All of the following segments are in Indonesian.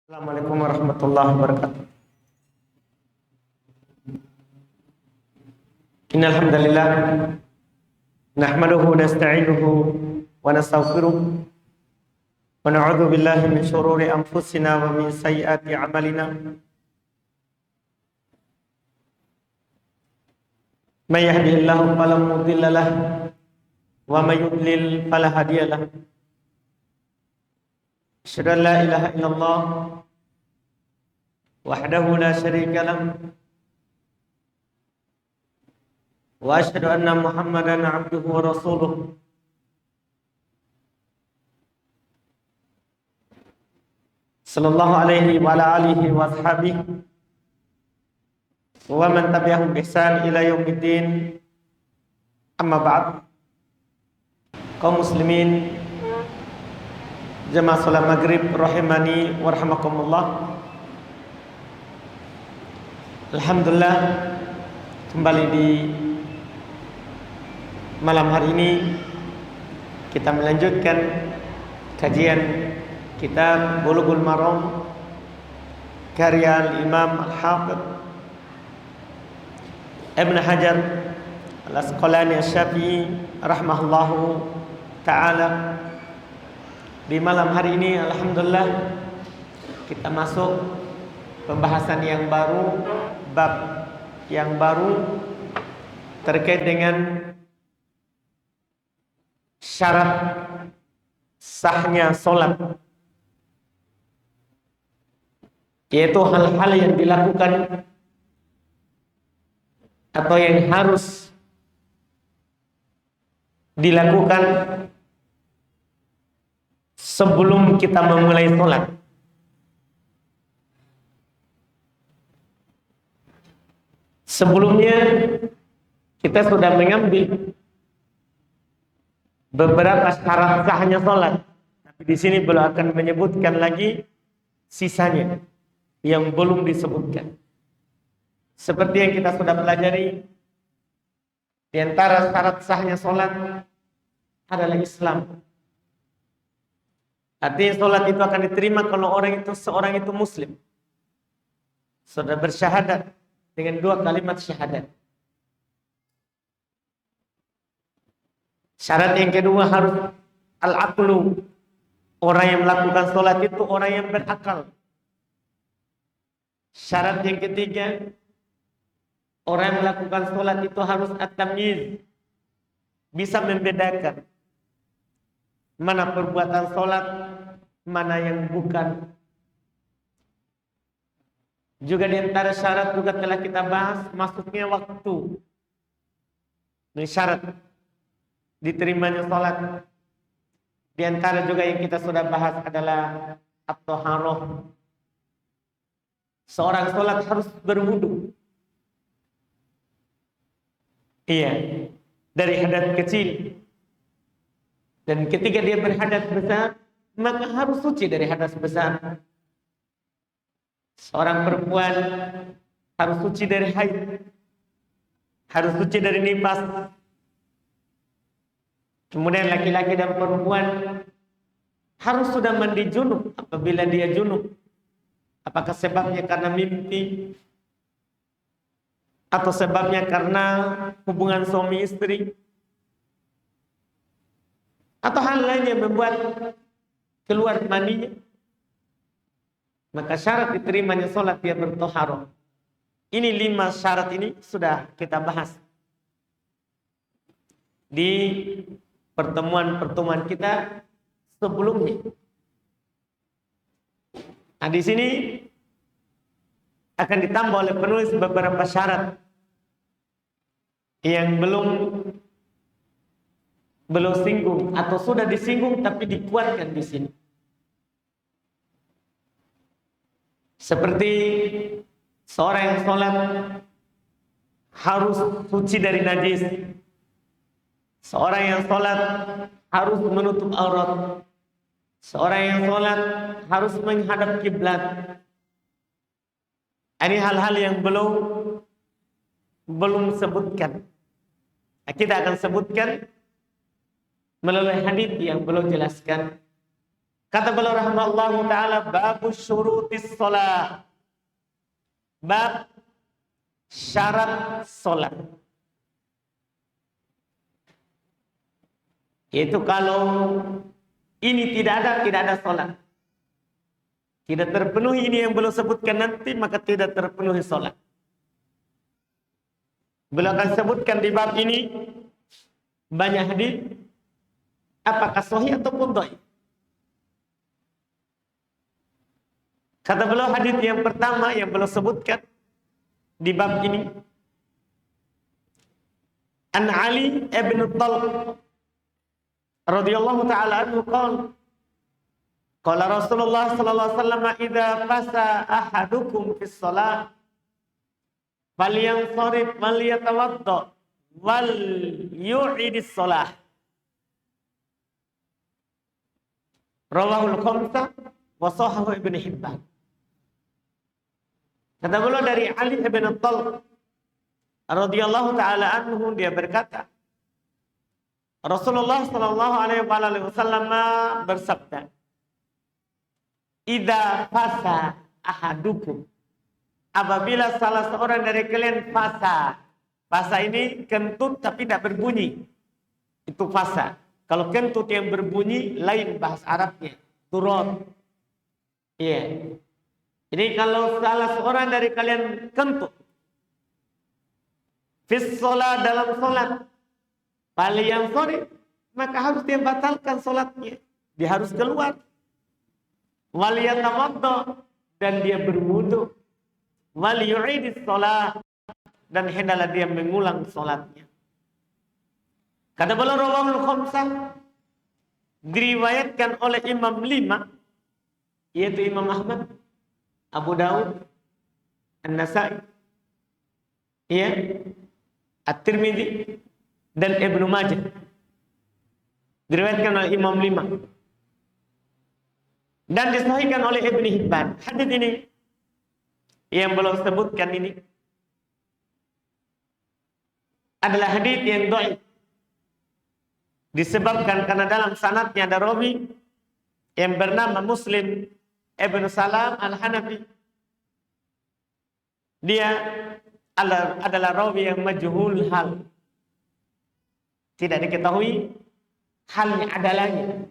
Assalamualaikum warahmatullahi wabarakatuh. Innal hamdalillah nahmaduhu wa nasta'inuhu wa nastaghfiruh wa na'udzu billahi min shururi anfusina wa min sayyiati a'malina. May yahdihillahu fala mudilla lahu wa may yudlil fala hadiya lahu. Asyhadu an la ilaha illallah wahdahu la syarika lahu wa asyhadu anna Muhammadan abduhu wa rasuluh. Sallallahu alaihi wa ala alihi wa ashabihi wa man tabi'ahum bi ihsan ila yaumiddin. Amma ba'd. Kaum muslimin jamaah salat maghrib rahimani wa rahimakumullah. Alhamdulillah, kembali di malam hari ini kita melanjutkan kajian kitab Bulughul Maram karya Imam Al-Hafidz Ibn Hajar Al-Asqalani Asy-Syafi'i rahimahullahu ta'ala. Di malam hari ini alhamdulillah kita masuk pembahasan yang baru, bab yang baru terkait dengan syarat sahnya sholat, yaitu hal-hal yang dilakukan atau yang harus dilakukan sebelum kita memulai sholat. Sebelumnya kita sudah mengambil beberapa syarat sahnya sholat, tapi di sini belum akan menyebutkan lagi sisanya yang belum disebutkan. Seperti yang kita sudah pelajari, di antara syarat sahnya sholat adalah Islam. Artinya sholat itu akan diterima kalau seorang itu muslim, sudah bersyahadat dengan dua kalimat syahadat. Syarat yang kedua harus al-aqlu. Orang yang melakukan sholat itu orang yang berakal. Syarat yang ketiga, orang yang melakukan sholat itu harus at-tamyiz, bisa membedakan mana perbuatan sholat, mana yang bukan. Juga di antara syarat juga telah kita bahas masuknya waktu. Ini syarat diterimanya sholat. Di antara juga yang kita sudah bahas adalah at-thaharah. Seorang sholat harus berwudu. Iya, dari hadas kecil. Dan ketika dia berhadas besar, maka harus suci dari hadas besar. Seorang perempuan harus suci dari haid, harus suci dari nifas. Kemudian laki-laki dan perempuan harus sudah mandi junub apabila dia junub. Apakah sebabnya karena mimpi atau sebabnya karena hubungan suami istri atau hal lain yang membuat keluar maninya, maka syarat diterimanya sholat dia berthaharah. Ini 5 syarat ini sudah kita bahas di pertemuan-pertemuan kita sebelumnya. Nah, di sini akan ditambah oleh penulis beberapa syarat yang belum singgung atau sudah disinggung tapi dikuatkan di sini. Seperti seorang yang sholat harus suci dari najis. Seorang yang sholat harus menutup aurat. Seorang yang sholat harus menghadap kiblat. Ini hal-hal yang belum sebutkan. Kita akan sebutkan melalui hadis yang belum jelaskan. Kata beliau rahimahullahu taala, babus syurutis shalah. Bab syarat salat. Yaitu kalau ini tidak ada salat. Tidak terpenuhi ini yang beliau sebutkan nanti, maka tidak terpenuhi salat. Beliau akan sebutkan di bab ini banyak hadis, apakah sahih ataupun dhaif. Kata beliau, hadis yang pertama yang beliau sebutkan di bab ini, An Ali ibn Talq radhiyallahu taala anhu qala Rasulullah sallallahu alaihi wasallam, idza fasa ahadukum fis shalah falyansarif walyatawadda wal yu'idis shalah. Rawahul khamsah wa sahahu Ibnu Hibban. Kata beliau dari Ali ibn Talq radhiyallahu taala anhu, dia berkata, Rasulullah sallallahu alaihi wasallam bersabda, "Idza fasa ahadukum," apabila salah seorang dari kalian fasa. Fasa ini kentut tapi tidak berbunyi. Itu fasa. Kalau kentut yang berbunyi lain bahasa Arabnya, turun. Iya. Jadi kalau salah seorang dari kalian kentut fis shalah, dalam salat, yang sorry, maka harus dia batalkan salatnya. Dia harus keluar. Wal yatawadda, dan dia berwudu. Wal yu'idis shalah, dan hendaklah dia mengulang salatnya. Kata beliau, rawahul khamsah, diriwayatkan oleh Imam 5, yaitu Imam Ahmad, Abu Daud, An-Nasai, ya, At-Tirmidzi, dan Ibnu Majah. Diriwayatkan oleh Imam 5 dan disahihkan oleh Ibnu Hibban. Hadis ini yang belum sebutkan ini adalah hadis yang dhaif, disebabkan karena dalam sanadnya ada rawi yang bernama Muslim Ibnu Salam Al-Hanafi. Dia adalah rawi yang majhul hal. Tidak diketahui halnya, adalahnya.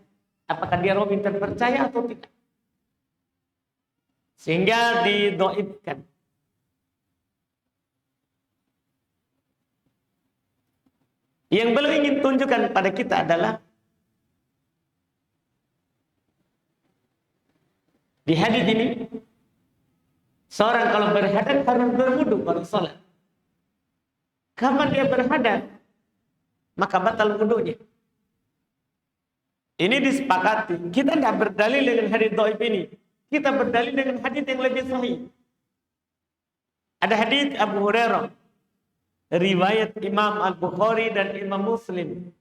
Apakah dia rawi terpercaya atau tidak. Sehingga didhaifkan. Yang beliau ingin tunjukkan pada kita adalah di hadis ini, seorang kalau berhadas harus berwudu baru salat. Kapan dia berhadas, maka batal wudunya. Ini disepakati. Kita tidak berdalil dengan hadis dhaif ini. Kita berdalil dengan hadis yang lebih sahih. Ada hadis Abu Hurairah, riwayat Imam Al-Bukhari dan Imam Muslim.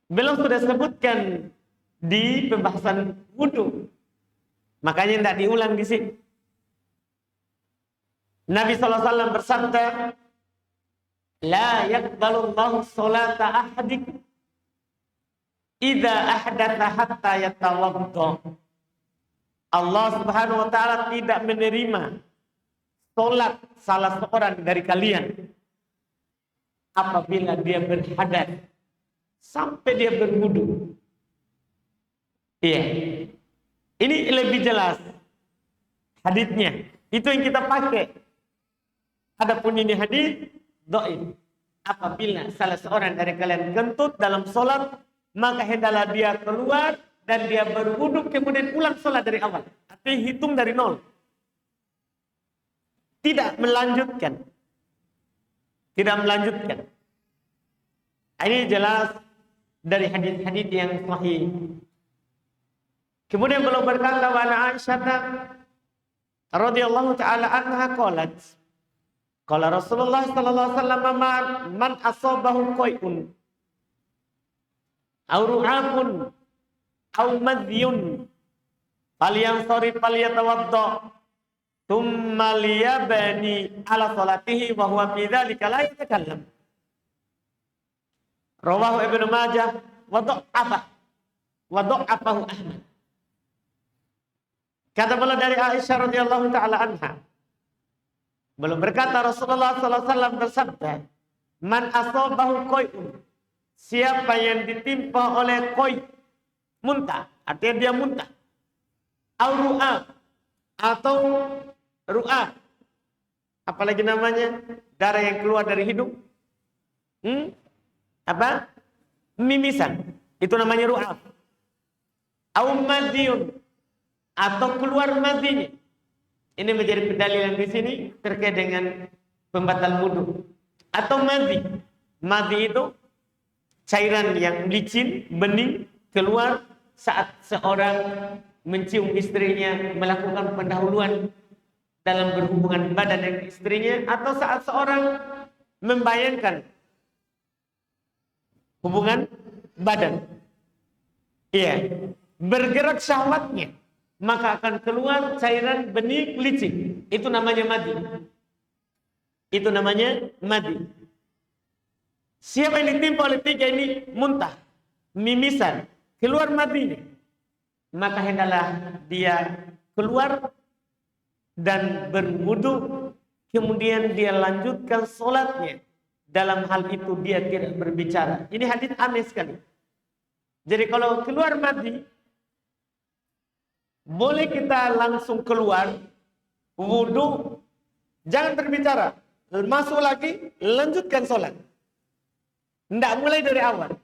Beliau sudah sebutkan di pembahasan wudu. Makanya tidak diulang di sini. Nabi SAW bersabda, "La yaqbalullahu sholata ahadikum idza ahdatha hatta yatawadda." Allah Subhanahu wa taala tidak menerima salat salah seorang dari kalian apabila dia berhadas sampai dia berwudu. Iya. Ini lebih jelas hadisnya. Itu yang kita pakai. Adapun ini hadis dhaif. Apabila salah seorang dari kalian kentut dalam salat, maka hendaklah dia keluar dan dia berwudu kemudian ulang salat dari awal. Artinya hitung dari nol. Tidak melanjutkan. Tidak melanjutkan. Ini jelas dari hadis-hadis yang sahih. Kemudian beliau berkata, wa Aisyah radhiyallahu taala anha qalat, qala Rasulullah sallallahu alaihi wasallam, man asabahu qai'un aw ru'afun aw madhyun falyansarif falyatawadda thumma liyabni ala salatihi wa huwa fi dzalika la yatakallam. Rawahu Ibnu Majah wa dha'afa wa dha'afahu Ahmad. Kata beliau dari Aisyah radhiyallahu taala anha, belum berkata Rasulullah sallallahu alaihi wasallam bersabda, "Man asabahu qai'un," siapa yang ditimpa oleh qai', muntah, artinya dia muntah, au ru'ab, atau ru'ab, apalagi namanya, darah yang keluar dari hidung, apa? Mimisan, itu namanya ru'ab. Au madiyun, atau keluar madinya. Ini menjadi pendalilan di sini terkait dengan pembatal wudu. Atau madi. Madi itu cairan yang licin, bening, keluar saat seorang mencium istrinya, melakukan pendahuluan dalam berhubungan badan dengan istrinya, atau saat seorang membayangkan hubungan badan. Iya, bergerak syahwatnya, maka akan keluar cairan bening licin. Itu namanya madi. Itu namanya madi. Siapa yang ditimpa oleh tiga ini muntah, mimisan, keluar madinya, maka hendaklah dia keluar dan berwudu, kemudian dia lanjutkan sholatnya. Dalam hal itu dia tidak berbicara. Ini hadis aneh sekali. Jadi kalau keluar madi, boleh kita langsung keluar, wudu, jangan berbicara, masuk lagi, lanjutkan sholat. Tidak mulai dari awal.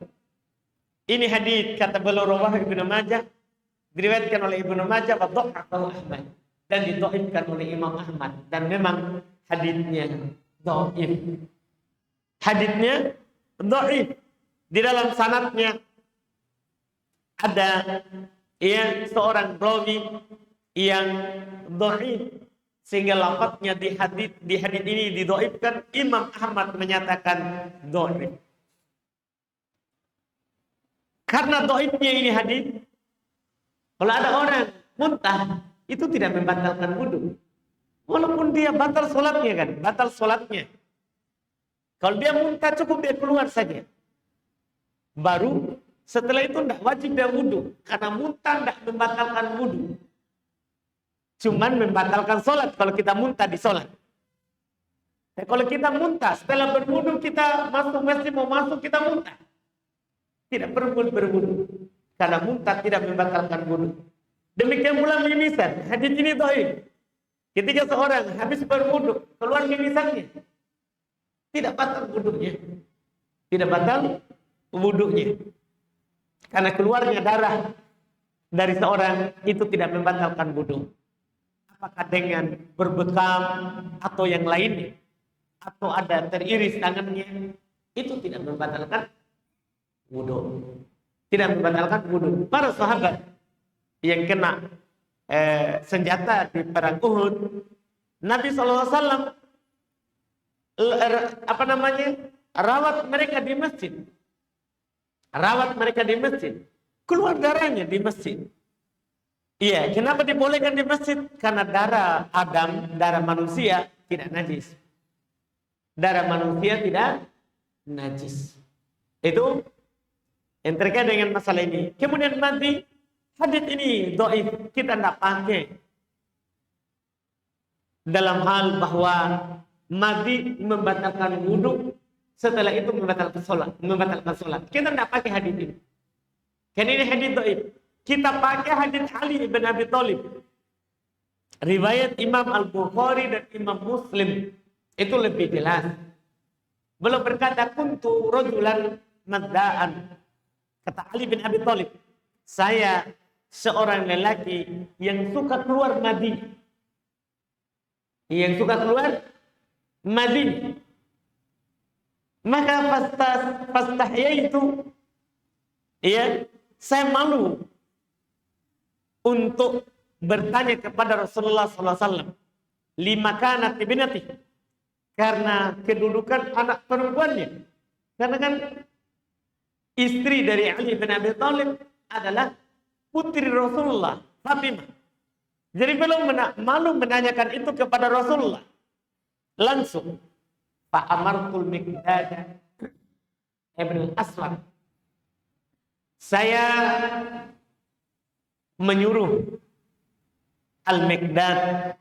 Ini hadis kata beliau rawahu Ibnu Majah, diriwayatkan oleh Ibnu Majah wa dha'afahu Ahmad, dan didhaifkan oleh Imam Ahmad, dan memang hadisnya dhaif. Hadisnya dhaif. Di dalam sanadnya ada seorang rawi yang dhaif, sehingga lafadznya di hadis ini didhaifkan. Imam Ahmad menyatakan dhaif. Karena dhaifnya ini hadis, kalau ada orang muntah, itu tidak membatalkan wudu. Walaupun dia batal sholatnya kan, batal sholatnya. Kalau dia muntah cukup dia keluar saja. Baru setelah itu tidak wajib dia wudu. Karena muntah tidak membatalkan wudu. Cuman membatalkan sholat kalau kita muntah di sholat. Kalau kita muntah, setelah berwudu kita masuk masjid, mau masuk kita muntah. Tidak perlu berwudu. Karena muntah tidak membatalkan wudu. Demikian pula mimisan. Hadis ini dhaif. Ketika seorang habis berwudu, keluar mimisannya, tidak batal wudunya. Tidak batal wudunya. Karena keluarnya darah dari seorang itu tidak membatalkan wudu. Apakah dengan berbekam atau yang lainnya, atau ada teriris tangannya, itu tidak membatalkan wudu. Tidak membatalkan wudu. Para sahabat yang kena senjata di perang Uhud, Nabi SAW rawat mereka di masjid. Rawat mereka di masjid. Keluar darahnya di masjid. Iya, kenapa dibolehkan di masjid? Karena darah Adam, darah manusia tidak najis. Darah manusia tidak najis. Itu yang terkait dengan masalah ini. Kemudian mati, hadis ini dhaif, kita tidak pakai dalam hal bahwa mati membatalkan wudu, setelah itu membatalkan sholat. Kita tidak pakai hadis ini. Karena ini hadis dhaif. Kita pakai hadis Ali bin Abi Thalib. Riwayat Imam Al-Bukhari dan Imam Muslim. Itu lebih jelas. Belum berkata kuntu rajulan madda'an. Kata Ali bin Abi Thalib, saya seorang lelaki yang suka keluar madi. Yang suka keluar madi. Maka fastahyaitu, saya malu untuk bertanya kepada Rasulullah SAW, lima kanat ibnati, karena kedudukan anak perempuannya. Karena kan istri dari Ali bin Abi Thalib adalah putri Rasulullah, Fatimah. Jadi belum malu menanyakan itu kepada Rasulullah. Langsung Pak Amartul Miqdad Ibn Aswad, saya menyuruh Al-Miqdad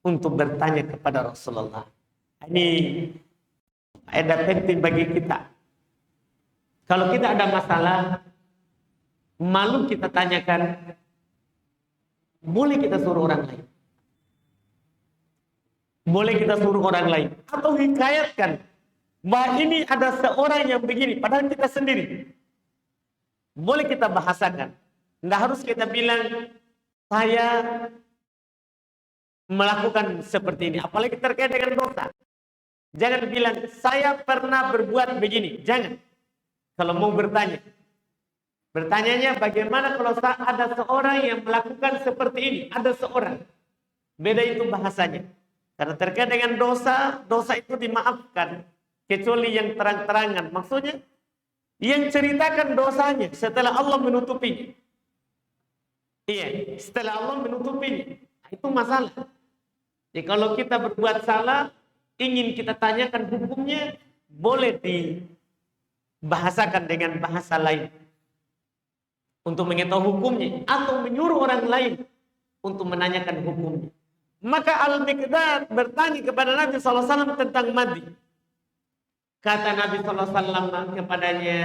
untuk bertanya kepada Rasulullah. Ini ada penting bagi kita. Kalau kita ada masalah, malu kita tanyakan, boleh kita suruh orang lain. Boleh kita suruh orang lain. Atau hikayatkan, bahwa ini ada seorang yang begini, padahal kita sendiri. Boleh kita bahasakan. Nggak harus kita bilang, saya melakukan seperti ini. Apalagi terkait dengan dosa. Jangan bilang, saya pernah berbuat begini. Jangan. Kalau mau bertanya. Bertanyanya bagaimana kalau ada seorang yang melakukan seperti ini. Ada seorang. Beda itu bahasanya. Karena terkait dengan dosa, dosa itu dimaafkan. Kecuali yang terang-terangan. Maksudnya, yang ceritakan dosanya setelah Allah menutupinya. Iya, setelah Allah menutupinya. Itu masalah. Jadi kalau kita berbuat salah, ingin kita tanyakan hukumnya, boleh dibahasakan dengan bahasa lain. Untuk mengetahui hukumnya. Atau menyuruh orang lain untuk menanyakan hukumnya. Maka Al-Miqdad bertanya kepada Nabi SAW tentang madi. Kata Nabi SAW kepadanya,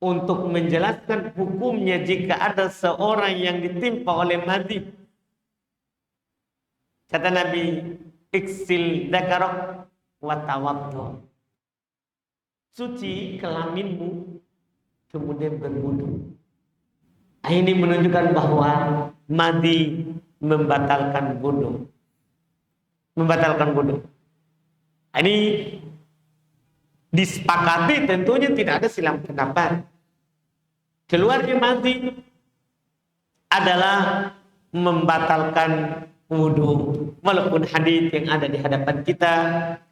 untuk menjelaskan hukumnya jika ada seorang yang ditimpa oleh madi. Kata Nabi, iksil dakarok wa tawaddu. Suci kelaminmu, kemudian berwudu. Ini menunjukkan bahwa madi membatalkan wudu. Membatalkan wudu. Ini disepakati, tentunya tidak ada silang pendapat. Keluarnya madi adalah membatalkan wudu. Walaupun hadis yang ada di hadapan kita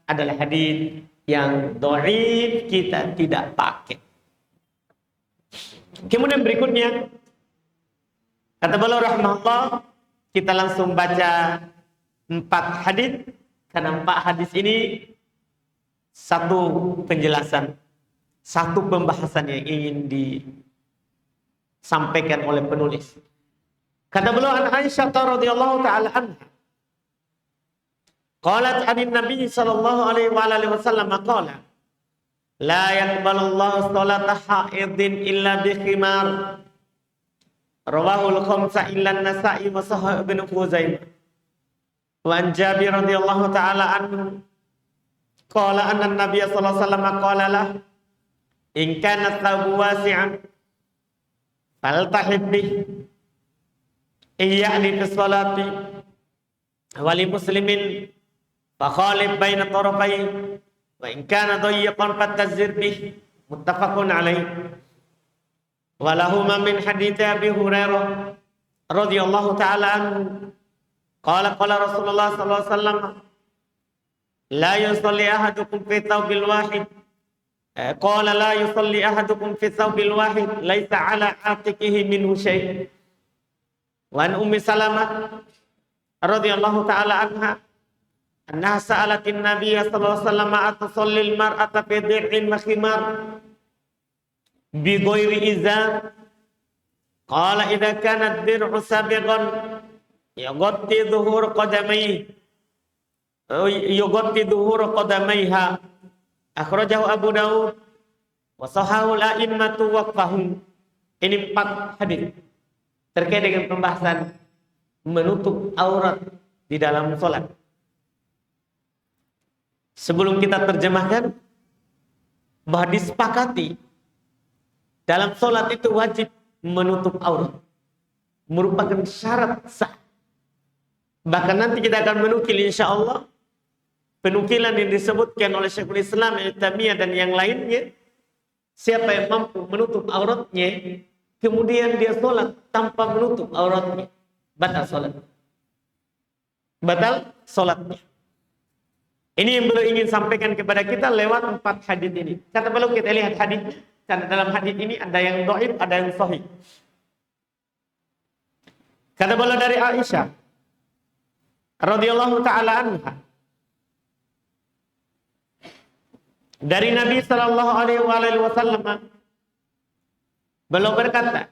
adalah hadis yang dhaif, kita tidak pakai. Kemudian berikutnya, kata beliau rahimahullah, kita langsung baca 4 hadis. Karena 4 hadis ini satu penjelasan, satu pembahasan yang ingin disampaikan oleh penulis. Kata beliau, an Aisyah radhiyallahu taala anha, qalat anin Nabi sallallahu alaihi wa alihi wasallam qala, la yaqbalullahu sholata haidin illa bi khimar. Rawahul khamsa illa an-Nasa'i wa sahih Ibnu Khuzaimah. Wa an Jabir radhiyallahu taala anhu qala anna an-nabiy sallallahu alaihi wasallam qala lah, in kana thawbu wasi'an faltahib bih, iya'ni fi sholati wa li muslimin fa khalif baina tarafai, wa in kana dayyiqan fatazir bih, muttafaqun alaih. Wa lahuma min hadits Abi Hurairah radhiyallahu taala anhu qala Rasulullah sallallahu alaihi wasallam, la yusalli ahadukum fi thawbil wahid. Qala la yusalli ahadukum fi thawbil wahid laisa ala atiqihi minhu syai'. Wa an Ummi Salamah radhiyallahu taala anha annaha sa'alatin Nabiy sallallahu alaihi wasallam atusalli al-mar'ata fi dir'in wa khimar bi ghairi izar. Qala idza kana ad-dir'u sabiqan yughatti dhuhur qadamayhi yughatti dhuhur qadamaiha. Akhrajahu Abu Daud wa sahahu al-a'immatu waqfahum. Ini 4 hadis terkait dengan pembahasan menutup aurat di dalam sholat. Sebelum kita terjemahkan, bahwa disepakati dalam sholat itu wajib menutup aurat, merupakan syarat sah. Bahkan nanti kita akan menukil insya Allah penukilan yang disebutkan oleh Syekhul Islam Ibnu Taimiyah dan yang lainnya. Siapa yang mampu menutup auratnya, kemudian dia sholat tanpa menutup auratnya, batal sholat. Batal sholatnya. Ini yang beliau ingin sampaikan kepada kita lewat 4 hadis ini. Kata beliau, kita lihat hadisnya. Karena dalam hadis ini ada yang dhaif, ada yang sahih. Kata beliau dari Aisyah radhiyallahu taala anha, dari Nabi sallallahu alaihi wasallam, beliau berkata,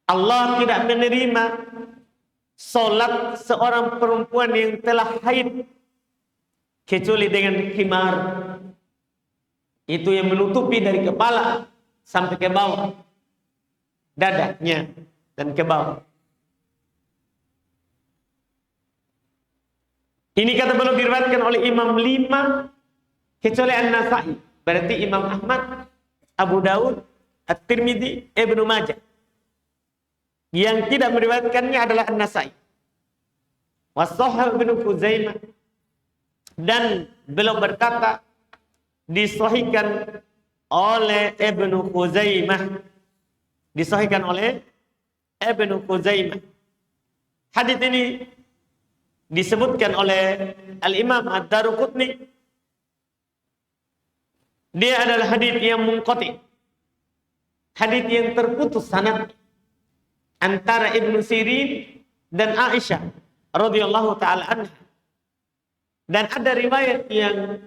Allah tidak menerima solat seorang perempuan yang telah haid kecuali dengan khimar. Itu yang menutupi dari kepala sampai ke bawah, dadanya dan ke bawah. Ini kata beliau diriwayatkan oleh Imam 5 kecuali An-Nasa'i. Berarti Imam Ahmad, Abu Daud, At-Tirmidzi, Ibnu Majah. Yang tidak meriwayatkannya adalah An-Nasa'i. Wasahih Ibnu Khuzaimah. Dan beliau berkata disahihkan oleh Ibnu Khuzaimah. Disahihkan oleh Ibnu Khuzaimah. Hadits ini disebutkan oleh Al-Imam Ad-Daruqutni. Dia adalah hadits yang munqati. Hadits yang terputus sanad antara Ibnu Sirin dan Aisyah radhiyallahu taala anha. Dan ada riwayat yang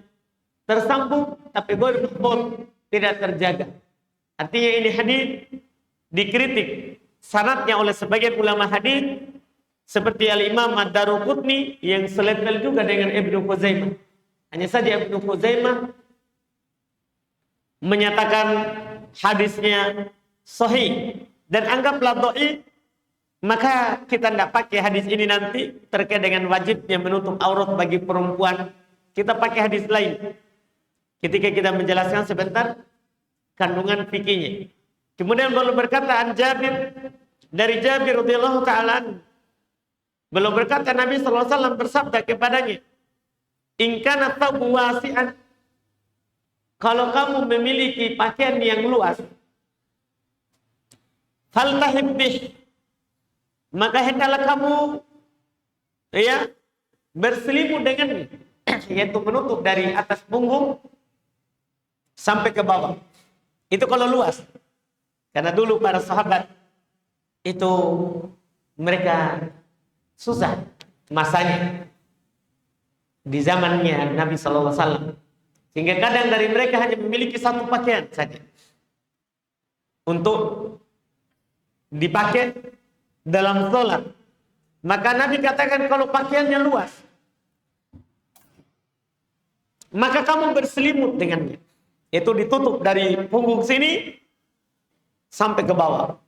tersambung tapi mahfuz, tidak terjaga. Artinya ini hadis dikritik sanadnya oleh sebagian ulama hadis seperti Al-Imam Ad-Daruqutni yang selevel juga dengan Ibnu Khuzaimah. Hanya saja Ibnu Khuzaimah menyatakan hadisnya sahih dan anggaplah dhaif, maka kita tidak pakai hadis ini nanti terkait dengan wajibnya menutup aurat bagi perempuan. Kita pakai hadis lain ketika kita menjelaskan sebentar kandungan fikihnya. Kemudian beliau berkata an Jabir, dari Jabir radhiyallahu taala, beliau berkata Nabi sallallahu alaihi wasallam bersabda kepadanya, "In kana thawbu wasi'an," kalau kamu memiliki pakaian yang luas, faltahib bih, maka hendaklah kamu berselimut dengannya, yaitu menutup dari atas punggung sampai ke bawah. Itu kalau luas. Karena dulu para sahabat itu mereka susah masanya di zamannya Nabi sallallahu alaihi wasallam. Sehingga kadang dari mereka hanya memiliki satu pakaian saja untuk dipakai dalam sholat. Maka Nabi katakan kalau pakaiannya luas, maka kamu berselimut dengannya. Itu ditutup dari punggung sini sampai ke bawah.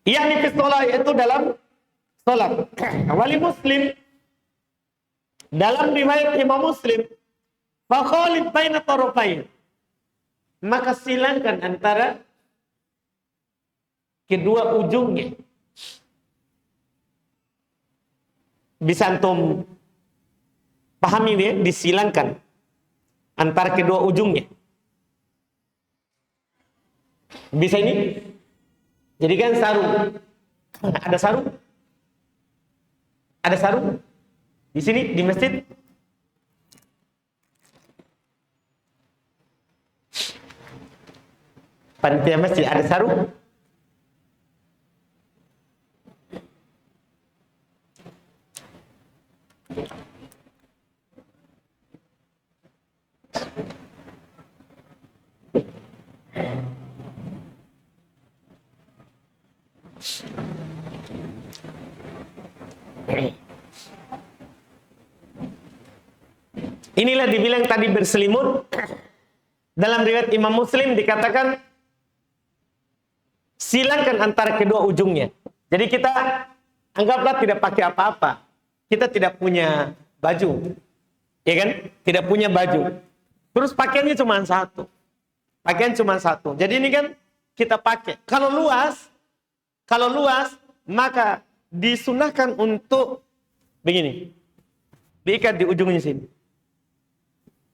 Yakni fi sholat, yaitu dalam sholat. Wali Muslim, dalam riwayat Imam Muslim, fakhalif baina tarafain, maka silangkan antara kedua ujungnya. Bisa antum pahami ya, disilangkan antara kedua ujungnya. Bisa ini? Jadi kan sarung. Ada sarung? Ada sarung? Di sini, di masjid? Panitia masjid ada sarung? Inilah dibilang tadi berselimut. Dalam riwayat Imam Muslim dikatakan silangkan antara kedua ujungnya. Jadi kita anggaplah tidak pakai apa-apa. Kita tidak punya baju. Ya kan? Tidak punya baju. Terus pakaiannya cuma satu. Pakaian cuma satu. Jadi ini kan kita pakai. Kalau luas, maka disunahkan untuk begini. Diikat di ujungnya sini.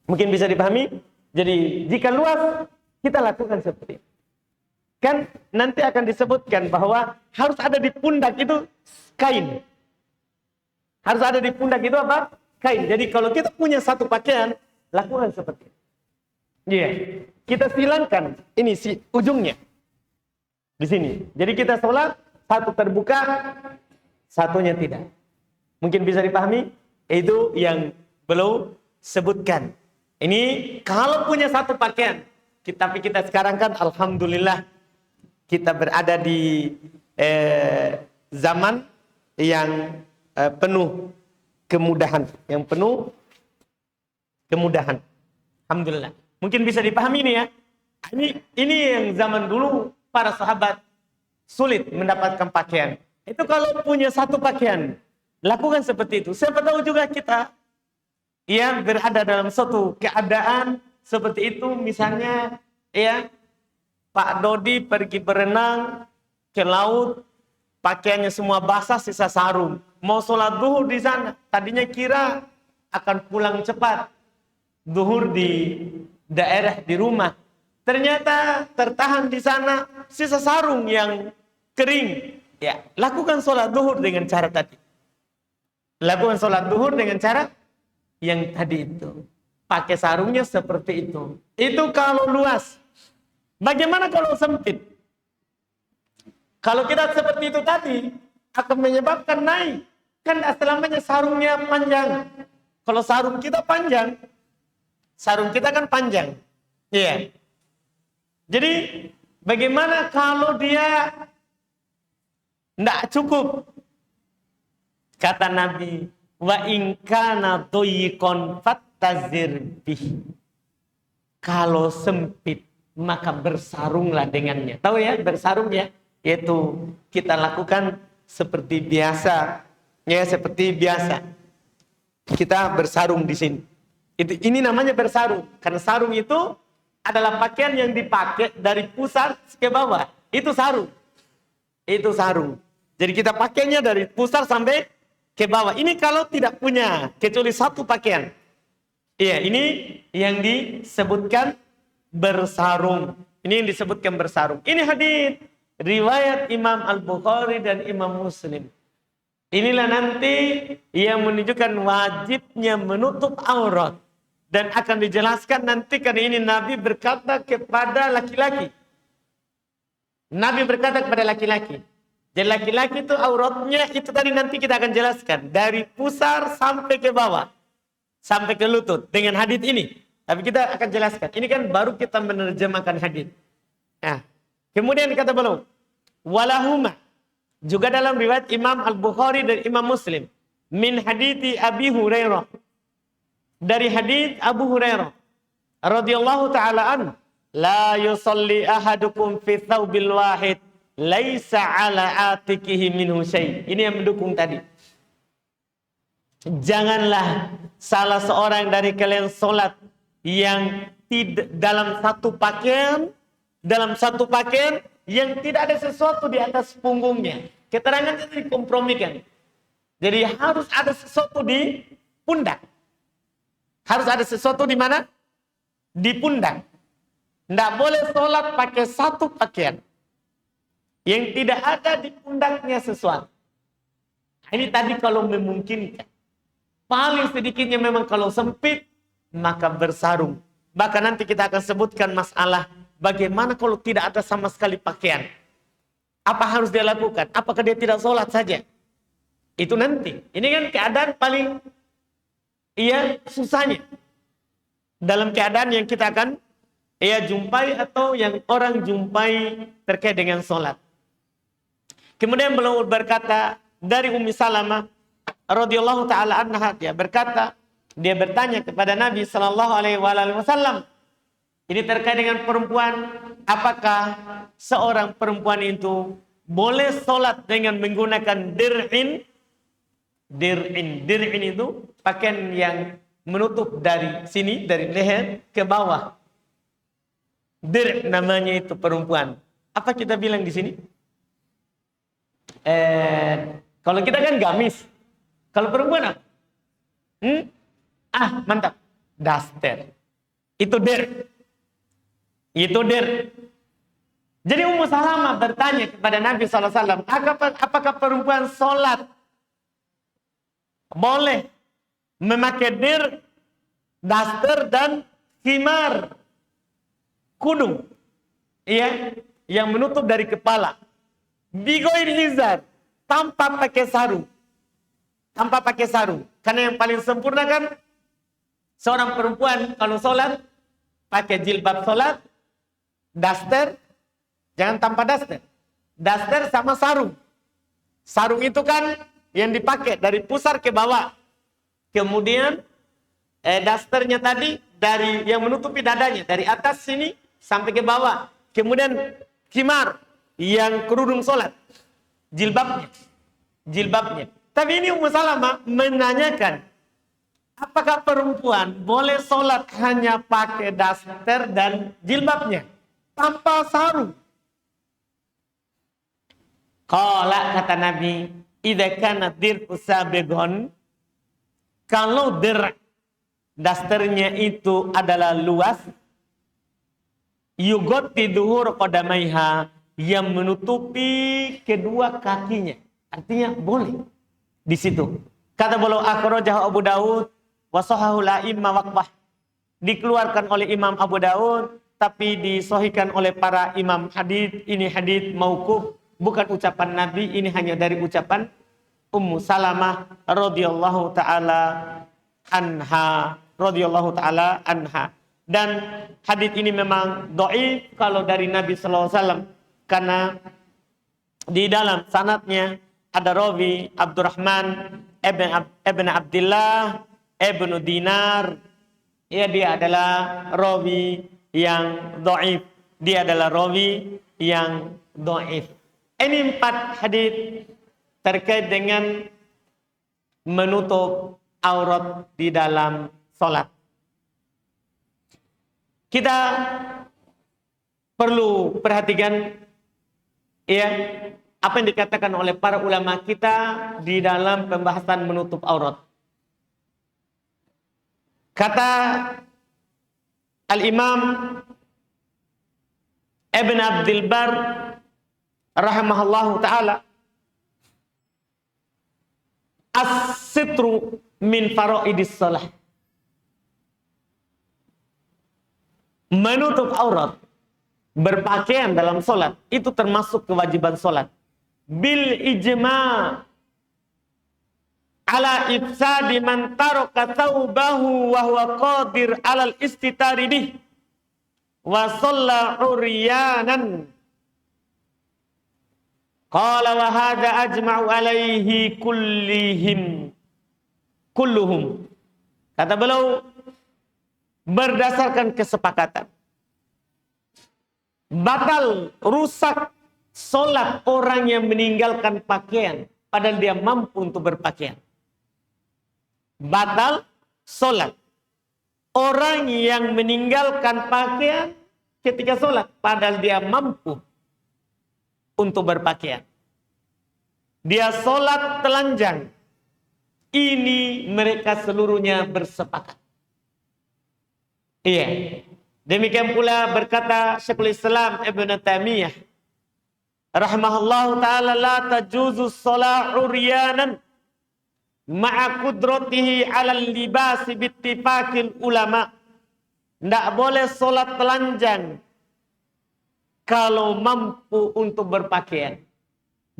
Mungkin bisa dipahami? Jadi jika luas, kita lakukan seperti itu. Kan nanti akan disebutkan bahwa harus ada di pundak itu kain. Harus ada di pundak itu apa? Kain. Jadi kalau kita punya satu pakaian, lakukan seperti itu. Iya. Kita silangkan ini si ujungnya. Di sini. Jadi kita sholat, satu terbuka, satunya tidak. Mungkin bisa dipahami? Itu yang belum sebutkan. Ini kalau punya satu pakaian. Tapi kita sekarang kan alhamdulillah kita berada di zaman yang penuh kemudahan, Alhamdulillah. Mungkin bisa dipahami ini ya. Ini yang zaman dulu para sahabat sulit mendapatkan pakaian. Itu kalau punya satu pakaian, lakukan seperti itu. Siapa tahu juga kita ya berada dalam suatu keadaan seperti itu. Misalnya ya Pak Dodi pergi berenang ke laut, pakaiannya semua basah, sisa sarung. Mau sholat duhur di sana, tadinya kira akan pulang cepat. Duhur di daerah di rumah, ternyata tertahan di sana, sisa sarung yang kering. Ya, lakukan sholat duhur dengan cara tadi. Lakukan sholat duhur dengan cara yang tadi itu. Pakai sarungnya seperti itu. Itu kalau luas. Bagaimana kalau sempit? Kalau kita seperti itu tadi, akan menyebabkan naik. Kan selamanya sarungnya panjang. Kalau sarung kita panjang, sarung kita kan panjang. Iya. Jadi, bagaimana kalau dia tidak cukup? Kata Nabi, wa in kana doyikon fattazir bih. Kalau sempit, maka bersarunglah dengannya. Tahu ya, bersarung ya? Yaitu kita lakukan seperti biasa. Ya, seperti biasa. Kita bersarung di sini. Ini namanya bersarung. Karena sarung itu adalah pakaian yang dipakai dari pusat ke bawah. Itu sarung. Itu sarung. Jadi kita pakainya dari pusat sampai ke bawah. Ini kalau tidak punya kecuali satu pakaian. Iya, ini yang disebutkan bersarung. Ini yang disebutkan bersarung. Ini hadis riwayat Imam Al-Bukhari dan Imam Muslim. Inilah nanti yang menunjukkan wajibnya menutup aurat. Dan akan dijelaskan nanti karena ini Nabi berkata kepada laki-laki. Nabi berkata kepada laki-laki. Jadi laki-laki itu auratnya itu tadi nanti kita akan jelaskan. Dari pusar sampai ke bawah. Sampai ke lutut. Dengan hadis ini. Tapi kita akan jelaskan. Ini kan baru kita menerjemahkan hadis. Nah, kemudian kata beliau. Walahuma. Juga dalam riwayat Imam Al-Bukhari dan Imam Muslim. Min hadithi Abi Hurairah. Dari hadis Abu Hurairah radhiyallahu taala an, la yusalli ahadukum fi thawbil wahid laisa ala atikihi minhu syai. Ini yang mendukung tadi. Janganlah salah seorang dari kalian salat yang tidak dalam satu pakaian yang tidak ada sesuatu di atas punggungnya. Keterangan itu dikompromikan. Jadi harus ada sesuatu di pundak. Harus ada sesuatu di mana? Di pundak. Tidak boleh sholat pakai satu pakaian. Yang tidak ada di pundaknya sesuatu. Ini tadi kalau memungkinkan. Paling sedikitnya memang kalau sempit, maka bersarung. Bahkan nanti kita akan sebutkan masalah bagaimana kalau tidak ada sama sekali pakaian. Apa harus dia lakukan? Apakah dia tidak sholat saja? Itu nanti. Ini kan keadaan paling susahnya. Dalam keadaan yang kita akan jumpai atau yang orang jumpai terkait dengan sholat. Kemudian beliau berkata dari Ummi Salamah radhiyallahu taala anha, dia berkata, dia bertanya kepada Nabi sallallahu alaihi wasallam. Ini terkait dengan perempuan, apakah seorang perempuan itu boleh sholat dengan menggunakan dir'in? Dir'in itu pakaian yang menutup dari sini, dari leher ke bawah. Dir' namanya itu perempuan. Apa kita bilang di sini? Kalau kita kan gamis. Kalau perempuan apa? Mantap. Daster. Itu dir'. Itu dir'. Jadi Ummu Salamah bertanya kepada Nabi SAW, apakah perempuan sholat boleh memakai dir, daster dan khimar, kudung, yang menutup dari kepala, bigoir hizar, tanpa pakai sarung, karena yang paling sempurna kan seorang perempuan kalau sholat pakai jilbab sholat, daster, Jangan tanpa daster. Daster sama sarung. Sarung itu kan yang dipakai dari pusar ke bawah. Kemudian dasternya tadi dari yang menutupi dadanya. Dari atas sini sampai ke bawah. Kemudian khimar yang kerudung sholat. Jilbabnya. Jilbabnya. Tapi ini Ummu Salamah menanyakan, apakah perempuan boleh sholat hanya pakai daster dan jilbabnya? Tanpa sarung. Qala, kata Nabi, idza kana dir'u sabighun, kalau dasternya itu adalah luas, yugotti duhur qadamaiha, yang menutupi kedua kakinya. Artinya boleh di situ. Kata beliau, akhrajahu Abu Daud wa sahahu al-a'imma waqfah. Dikeluarkan oleh Imam Abu Daud tapi disahihkan oleh para imam hadis. Ini hadis mauquf, bukan ucapan Nabi, ini hanya dari ucapan Ummu Salamah radhiyallahu taala anha, radhiyallahu taala anha. Dan hadis ini memang dhaif kalau dari Nabi sallallahu alaihi wasallam, karena di dalam sanadnya ada rawi Abdurrahman ibn Abdullah ibn Dinar. Ya, dia adalah rawi yang dhaif. Dia adalah rawi yang dhaif. Ini 4 hadis terkait dengan menutup aurat di dalam salat. Kita perlu perhatikan ya, apa yang dikatakan oleh para ulama kita di dalam pembahasan menutup aurat. Kata Al-Imam Ibn Abdul Bar rahimahullahu ta'ala, as-sitru min faraidis shalah. Menutup aurat, berpakaian dalam solat, itu termasuk kewajiban solat. Bil ijma' ala ifsadi man taraka thawbahu wa huwa qadir alal istitari bih wa shalla uryanan. Qala wa hadha ajma'u alaihi kulluhum. Kata beliau, berdasarkan kesepakatan, batal rusak solat orang yang meninggalkan pakaian padahal dia mampu untuk berpakaian. Batal solat orang yang meninggalkan pakaian ketika solat padahal dia mampu untuk berpakaian. Dia solat telanjang. Ini mereka seluruhnya bersepakat. Iya. Demikian pula berkata Syekhul Islam Ibn Taimiyah rahimahullahu ta'ala, la tajuzu shalah uryanan ma'a qudratihi 'alal libasi bittifaqil ulama. Tidak boleh solat telanjang kalau mampu untuk berpakaian,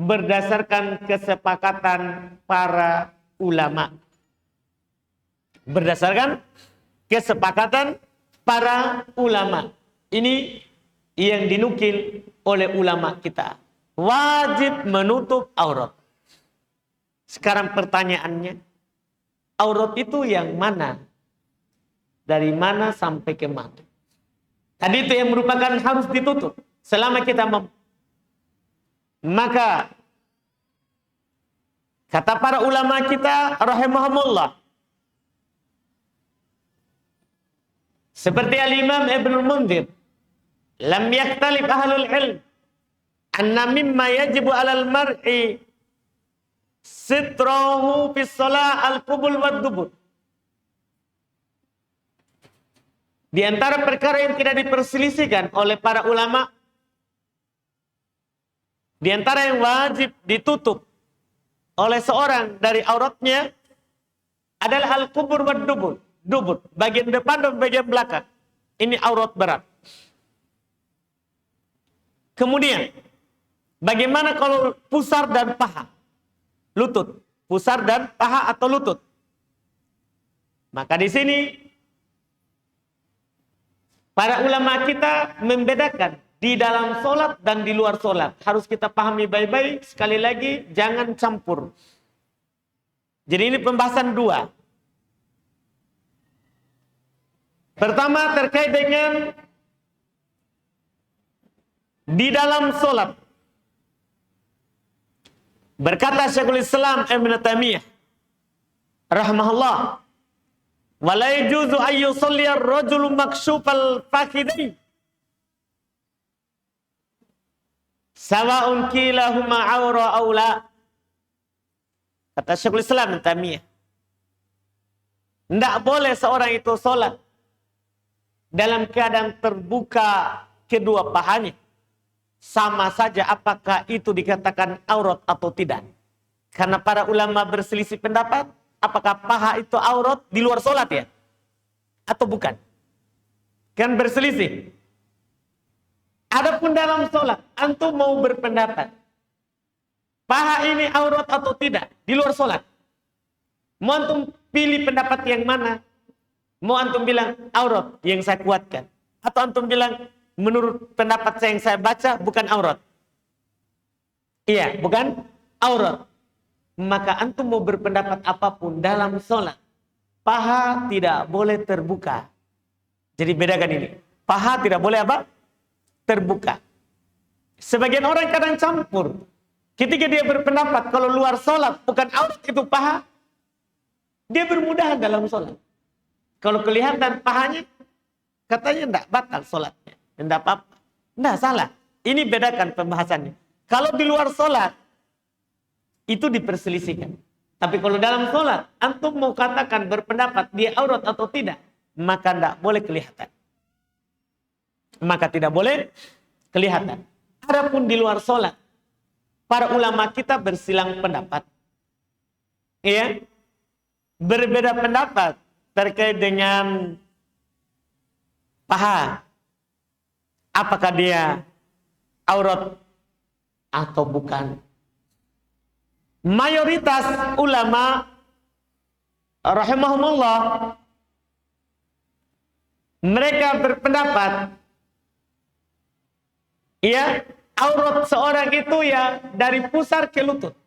berdasarkan kesepakatan para ulama. Berdasarkan kesepakatan para ulama. Ini yang dinukil oleh ulama kita. Wajib menutup aurat. Sekarang pertanyaannya, aurat itu yang mana? Dari mana sampai ke mana? Tadi itu yang merupakan harus ditutup selama kita mampu. Maka kata para ulama kita rahimahumullah, seperti Al-Imam Ibnul Mundhir, lam yaktalif ahlul ilm anna mimma yajibu 'alal mar'i sitrahu fi shalah al-qubul wad dubur. Di antara perkara yang tidak diperselisihkan oleh para ulama, di antara yang wajib ditutup oleh seorang dari auratnya adalah al-qubur wad dubur. Dubur, bagian depan dan bagian belakang. Ini aurat berat. Kemudian, bagaimana kalau pusar dan paha? Lutut. Pusar dan paha atau lutut. Maka di sini para ulama kita membedakan di dalam sholat dan di luar sholat. Harus kita pahami baik-baik. Sekali lagi, jangan campur. Jadi ini pembahasan dua. Pertama terkait dengan di dalam sholat. Berkata Syekhul Islam Ibn Taimiyah rahimahullah, wala yajuzu an yusalli ar-rajulu makshufal fakhidain sawa'un kilahuma awra aw la. Kata Syekhul Islam Ibn Taimiyah, tidak boleh seorang itu sholat dalam keadaan terbuka kedua pahanya. Sama saja apakah itu dikatakan aurat atau tidak. Karena para ulama berselisih pendapat, apakah paha itu aurat di luar sholat ya? Atau bukan? Kan berselisih. Adapun dalam sholat, antum mau berpendapat, paha ini aurat atau tidak di luar sholat? Mau antum pilih pendapat yang mana? Mau antum bilang aurat yang saya kuatkan? Atau antum bilang menurut pendapat yang saya baca bukan aurat? Iya, bukan aurat. Maka antum mau berpendapat apapun dalam sholat, paha tidak boleh terbuka. Jadi bedakan ini. Paha tidak boleh apa? Terbuka. Sebagian orang kadang campur. Ketika dia berpendapat kalau luar sholat bukan aurat itu paha, dia bermudahan dalam sholat. Kalau kelihatan pahanya, katanya tidak batal sholatnya. Tidak apa-apa. Tidak salah. Ini bedakan pembahasannya. Kalau di luar sholat, itu diperselisihkan. Tapi kalau dalam sholat, antum mau katakan berpendapat dia aurat atau tidak, maka tidak boleh kelihatan. Maka tidak boleh kelihatan. Adapun di luar sholat, para ulama kita bersilang pendapat. Ya, berbeda pendapat terkait dengan paha. Apakah dia aurat atau bukan? Mayoritas ulama rahimahumullah, mereka berpendapat ya, aurat seorang itu ya dari pusar ke lutut.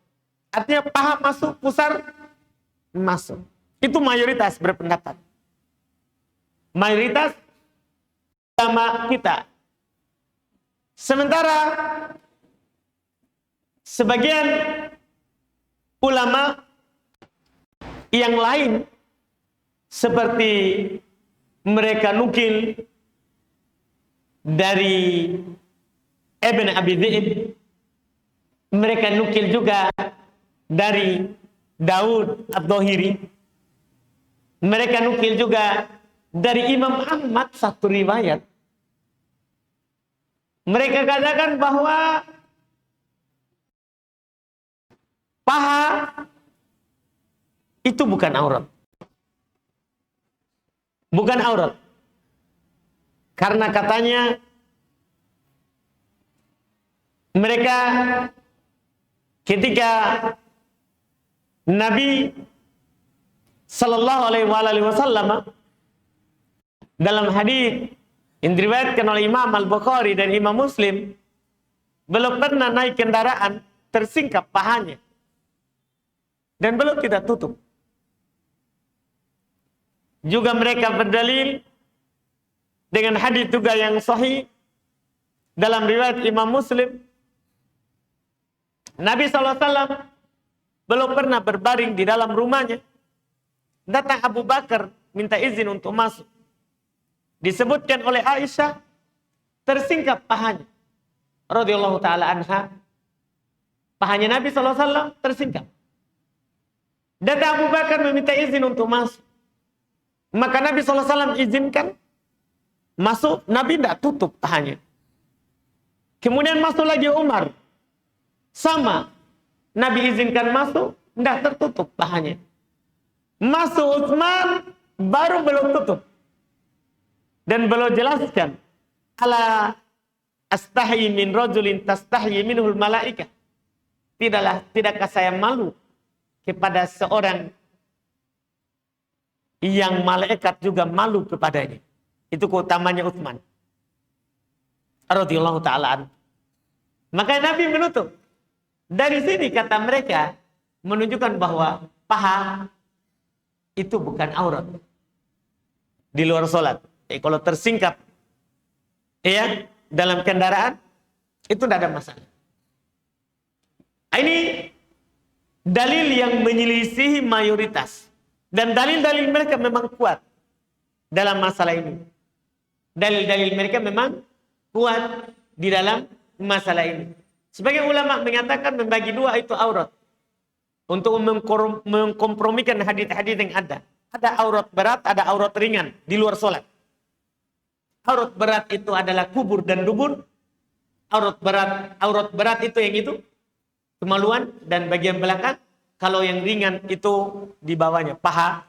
Artinya paha masuk, pusar masuk. Itu mayoritas berpendapat. Mayoritas ulama kita. Sementara sebagian ulama yang lain seperti mereka nukil dari Ibn Abi Dhi'ib, mereka nukil juga dari Daud Ad-Dhahiri, mereka nukil juga dari Imam Ahmad satu riwayat. Mereka katakan bahwa paha itu bukan aurat. Bukan aurat. Karena katanya mereka ketika Nabi Sallallahu Alaihi Wasallam dalam hadis yang diriwayatkan oleh Imam Al-Bukhari dan Imam Muslim, belum pernah naik kendaraan tersingkap pahanya dan belum tidak tutup. Juga mereka berdalil dengan hadis juga yang sahih dalam riwayat Imam Muslim, Nabi SAW belum pernah berbaring di dalam rumahnya. Datang Abu Bakar minta izin untuk masuk. Disebutkan oleh Aisyah, tersingkap pahanya radhiyallahu taala anha. Pahanya Nabi SAW tersingkap. Datang Abu Bakar meminta izin untuk masuk. Maka Nabi SAW izinkan masuk. Nabi tidak tutup pahanya. Kemudian masuk lagi Umar. Sama. Nabi izinkan masuk, tidak tertutup pahanya. Masuk Utsman, baru belum tutup. Dan beliau jelaskan, ala astahyi min rajulin tastahyi minhul malaikah. Tidakkah saya malu kepada seorang yang malaikat juga malu kepadanya. Itu keutamanya Utsman radhiyallahu taala anhu. Maka Nabi menutup. Dari sini kata mereka menunjukkan bahwa paha itu bukan aurat di luar sholat. Kalau tersingkap ya dalam kendaraan itu tidak ada masalah. Ini dalil yang menyelisihi mayoritas. Dan dalil-dalil mereka memang kuat dalam masalah ini. Dalil-dalil mereka memang kuat di dalam masalah ini. Sebagian ulama mengatakan membagi dua itu aurat. Untuk mengkompromikan hadis-hadis yang ada. Ada aurat berat, ada aurat ringan di luar sholat. Aurat berat itu adalah kubur dan dubur. Aurat berat itu yang itu. Kemaluan dan bagian belakang. Kalau yang ringan itu di bawahnya, paha,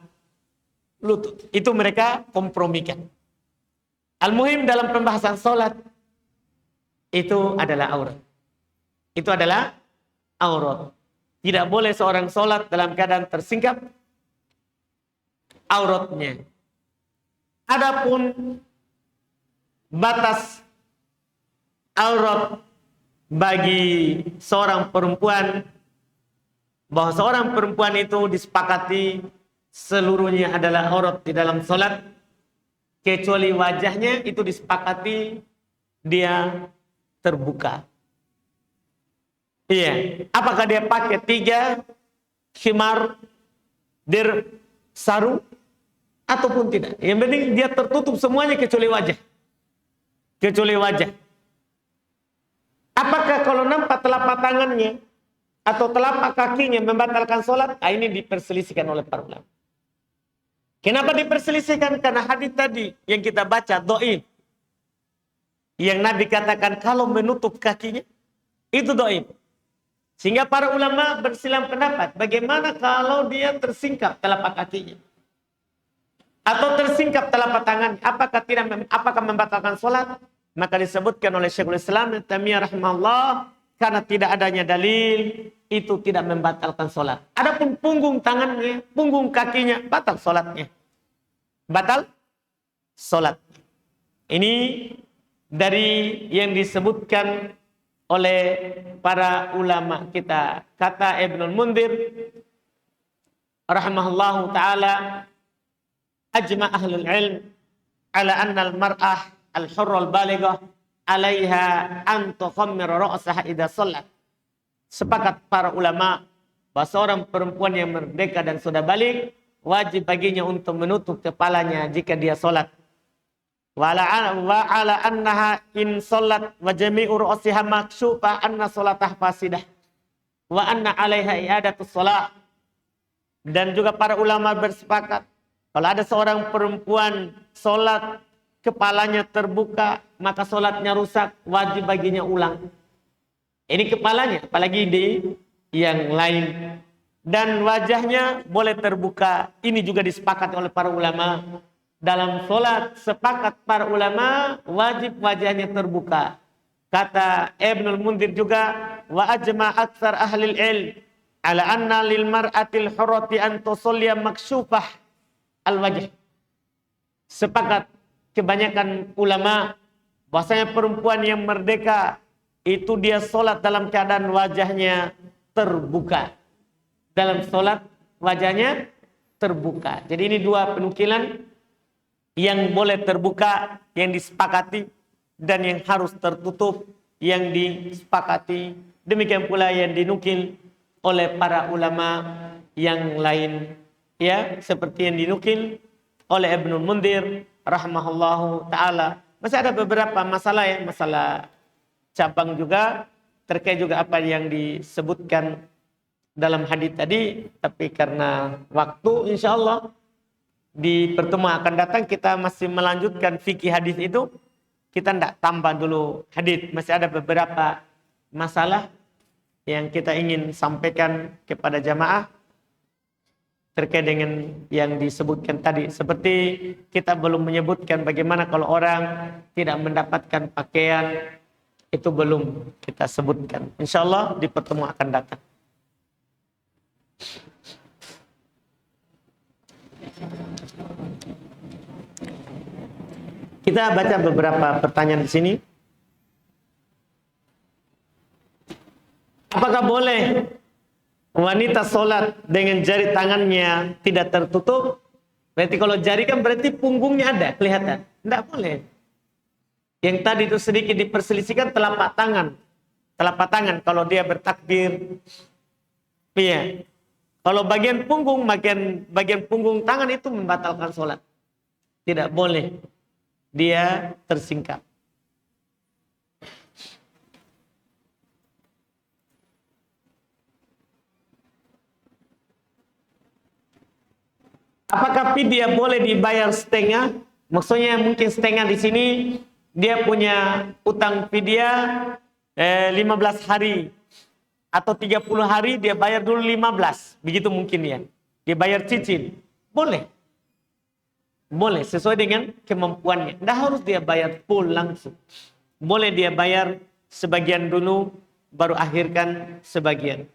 lutut. Itu mereka kompromikan. Al-muhim dalam pembahasan sholat, itu adalah aurat. Itu adalah aurat. Tidak boleh seorang sholat dalam keadaan tersingkap auratnya. Adapun batas aurat bagi seorang perempuan, bahwa seorang perempuan itu disepakati seluruhnya adalah aurat di dalam sholat, kecuali wajahnya itu disepakati dia terbuka. Iya, apakah dia pakai 3 khimar sarung ataupun tidak? Yang penting dia tertutup semuanya kecuali wajah. Kecuali wajah. Apakah kalau nampak telapak tangannya atau telapak kakinya membatalkan sholat? Ini diperselisihkan oleh para ulama. Kenapa diperselisihkan? Karena hadis tadi yang kita baca dhaif. Yang Nabi katakan kalau menutup kakinya itu dhaif. Sehingga para ulama bersilang pendapat. Bagaimana kalau dia tersingkap telapak kakinya? Atau tersingkap telapak tangannya? Apakah membatalkan sholat? Maka disebutkan oleh Syekhul Islam Ibnu Taimiyah rahimahullah, karena tidak adanya dalil, itu tidak membatalkan sholat. Adapun punggung tangannya, punggung kakinya, batal sholatnya. Batal sholat. Ini dari yang disebutkan oleh para ulama kita. Kata Ibnul Mundhir rahimahullahu ta'ala, ajma ahlul ilm ala anna al-mar'ah al-hurra al-balighah alaiha an tukhammira ra'saha idza shalat. Sepakat para ulama bahwa seorang perempuan yang merdeka dan sudah balik wajib baginya untuk menutup kepalanya jika dia salat. Wa ala annaha in salat wa jami'u ra'siha makshufa anna salatah fasidah wa anna 'alaiha i'adatus shalah. Dan juga para ulama bersepakat kalau ada seorang perempuan salat kepalanya terbuka maka salatnya rusak, wajib baginya ulang. Ini kepalanya, apalagi di yang lain. Dan wajahnya boleh terbuka. Ini juga disepakati oleh para ulama. Dalam sholat sepakat para ulama wajib wajahnya terbuka. Kata Ibnul Mundhir juga, wa ajma aktsar ahlil ilm ala anna lil mar'atil hurrati an tusalliya maksyufah al wajh. Sepakat kebanyakan ulama bahwasanya perempuan yang merdeka itu dia sholat dalam keadaan wajahnya terbuka. Dalam sholat wajahnya terbuka. Jadi ini dua penukilan yang boleh terbuka, yang disepakati, dan yang harus tertutup, yang disepakati. Demikian pula yang dinukil oleh para ulama yang lain. Ya, seperti yang dinukil oleh Ibnul Mundhir rahimahullahu ta'ala. Masih ada beberapa masalah ya, masalah cabang juga, terkait juga apa yang disebutkan dalam hadis tadi. Tapi karena waktu, insya Allah di pertemuan akan datang kita masih melanjutkan fikih hadis itu. Kita tidak tambah dulu hadis. Masih ada beberapa masalah yang kita ingin sampaikan kepada jamaah terkait dengan yang disebutkan tadi. Seperti kita belum menyebutkan bagaimana kalau orang tidak mendapatkan pakaian, itu belum kita sebutkan. Insya Allah di pertemuan akan datang. Kita baca beberapa pertanyaan di sini. Apakah boleh wanita sholat dengan jari tangannya tidak tertutup? Berarti kalau jari kan berarti punggungnya ada, kelihatan. Tidak boleh. Yang tadi itu sedikit diperselisihkan telapak tangan. Telapak tangan kalau dia bertakbir. Iya. Kalau bagian punggung tangan itu membatalkan sholat. Tidak boleh. Dia tersingkap. Apakah fidyah boleh dibayar setengah? Maksudnya mungkin setengah di sini dia punya utang fidyah 15 hari atau 30 hari, dia bayar dulu 15. Begitu mungkin ya. Dia bayar cicil. Boleh. Boleh sesuai dengan kemampuannya. Tidak harus dia bayar full langsung. Boleh dia bayar sebagian dulu baru akhirkan sebagian.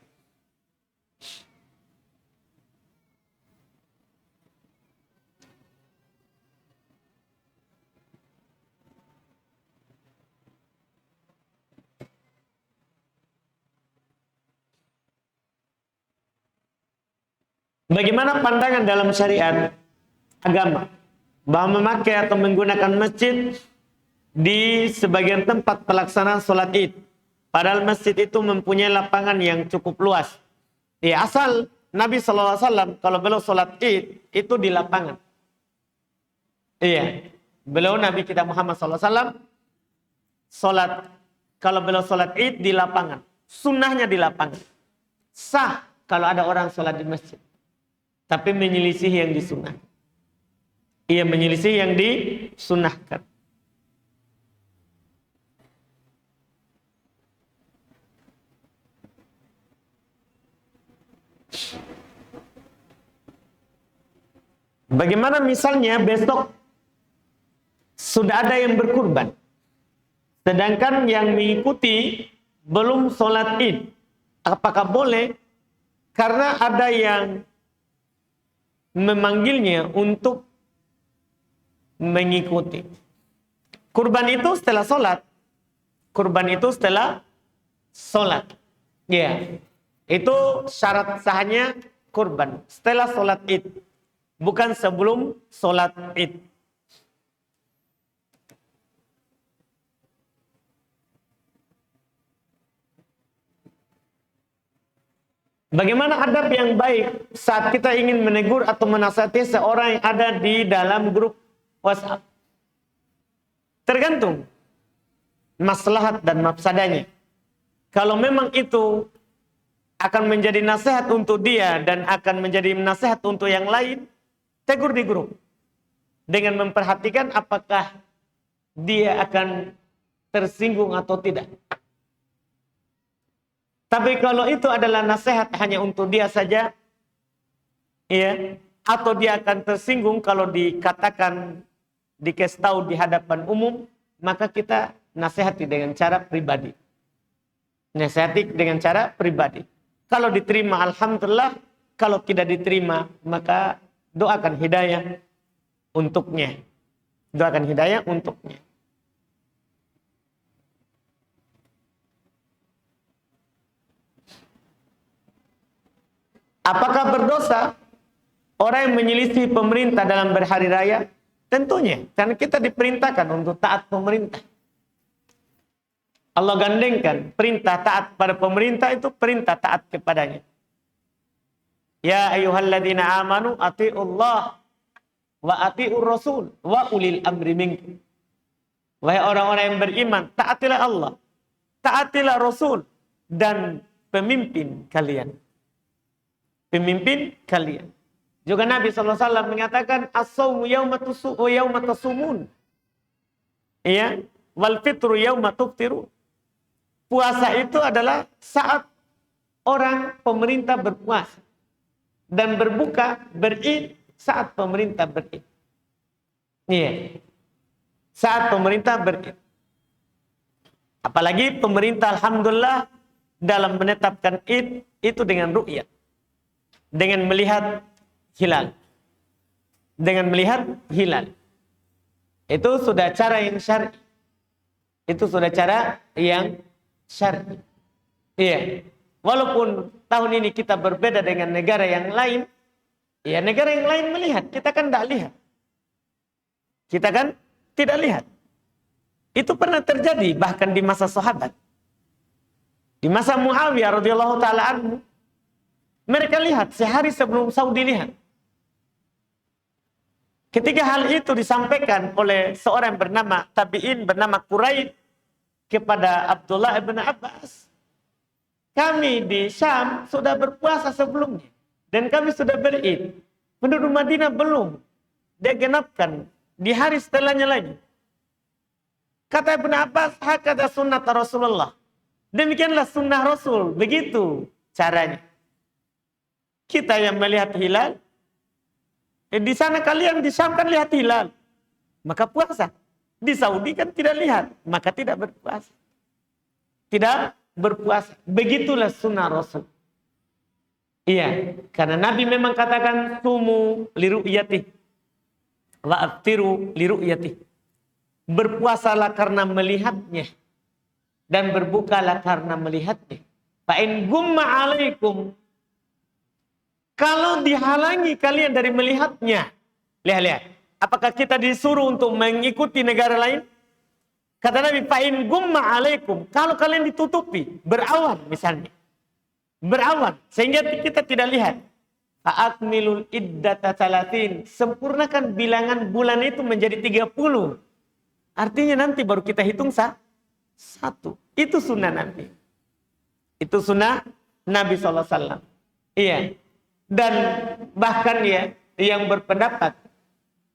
Bagaimana pandangan dalam syariat agama bahwa memakai atau menggunakan masjid di sebagian tempat pelaksanaan sholat id, padahal masjid itu mempunyai lapangan yang cukup luas. Ya, asal Nabi SAW kalau beliau sholat id itu di lapangan. Iya, beliau Nabi kita Muhammad SAW sholat, kalau beliau sholat id di lapangan, sunnahnya di lapangan. Sah kalau ada orang sholat di masjid. Tapi menyelisih yang disunnah. Ia menyelisih yang disunnahkan. Bagaimana misalnya besok sudah ada yang berkurban, sedangkan yang mengikuti belum sholat id. Apakah boleh? Karena ada yang memanggilnya untuk mengikuti. Kurban itu setelah sholat. Kurban itu setelah sholat. Ya, itu syarat sahnya kurban setelah sholat id, bukan sebelum sholat id. Bagaimana adab yang baik saat kita ingin menegur atau menasihati seorang yang ada di dalam grup WhatsApp? Tergantung maslahat dan mafsadanya. Kalau memang itu akan menjadi nasihat untuk dia dan akan menjadi nasihat untuk yang lain, tegur di grup. Dengan memperhatikan apakah dia akan tersinggung atau tidak. Tapi kalau itu adalah nasihat hanya untuk dia saja, ya, atau dia akan tersinggung kalau dikatakan, dikasih tahu di hadapan umum, maka kita nasihati dengan cara pribadi. Nasihati dengan cara pribadi. Kalau diterima, alhamdulillah. Kalau tidak diterima, maka doakan hidayah untuknya. Doakan hidayah untuknya. Apakah berdosa orang yang menyelisih pemerintah dalam berhari raya? Tentunya, karena kita diperintahkan untuk taat pemerintah. Allah gandengkan perintah taat pada pemerintah itu perintah taat kepadanya. Ya ayyuhalladzina amanu atiiullah wa atiiur rasul wa ulil amri minkum. Wahai orang-orang yang beriman, taatilah Allah, taatilah Rasul dan pemimpin kalian. Pemimpin kalian. Juga Nabi SAW mengatakan as-sawmu yawma tasumun. Ya, wal fitru yawma tuftiru. Puasa itu adalah saat orang pemerintah berpuasa dan berbuka berid saat pemerintah berid. Iya. Saat pemerintah berid. Apalagi pemerintah alhamdulillah dalam menetapkan id itu dengan ru'yat. Dengan melihat hilal. Dengan melihat hilal. Itu sudah cara yang syar'i. Itu sudah cara yang syar'i. Iya. Walaupun tahun ini kita berbeda dengan negara yang lain, ya negara yang lain melihat, kita kan tidak lihat. Kita kan tidak lihat. Itu pernah terjadi bahkan di masa sahabat. Di masa Muawiyah radhiyallahu taala anhu, mereka lihat sehari sebelum Saudi lihat. Ketika hal itu disampaikan oleh seorang bernama tabi'in bernama Quraib kepada Abdullah ibn Abbas, kami di Syam sudah berpuasa sebelumnya dan kami sudah berid. Penduduk Madinah belum. Dia genapkan di hari setelahnya lagi. Kata Ibn Abbas, hakata sunnah Rasulullah. Demikianlah sunnah Rasul. Begitu caranya. Kita yang melihat hilal, di sana kalian di Syam kan lihat hilal, maka puasa. Di Saudi kan tidak lihat, maka tidak berpuasa. Tidak berpuasa. Begitulah sunnah Rasul. Iya, karena Nabi memang katakan sumu liru'yati wa aftiru liru'yati. Berpuasalah karena melihatnya dan berbukalah karena melihatnya. Fa in gumma alaikum, kalau dihalangi kalian dari melihatnya. Lihat. Apakah kita disuruh untuk mengikuti negara lain? Kata Nabi, fa'in gumma alaikum. Kalau kalian ditutupi, berawan misalnya. Berawan, sehingga kita tidak lihat. Fa'akmilul iddata salatin. Sempurnakan bilangan bulan itu menjadi 30. Artinya nanti baru kita hitung satu. Itu sunnah Nabi. Itu sunnah Nabi SAW. Iya. Dan bahkan ya, yang berpendapat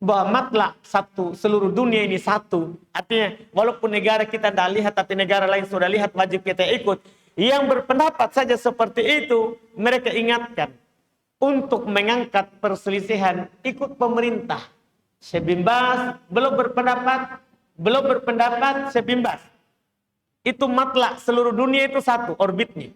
bahwa matlak satu, seluruh dunia ini satu. Artinya walaupun negara kita tidak lihat tapi negara lain sudah lihat, wajib kita ikut. Yang berpendapat saja seperti itu, mereka ingatkan untuk mengangkat perselisihan ikut pemerintah. Sebimbas belum berpendapat sebimbas. Itu matlak seluruh dunia itu satu orbitnya.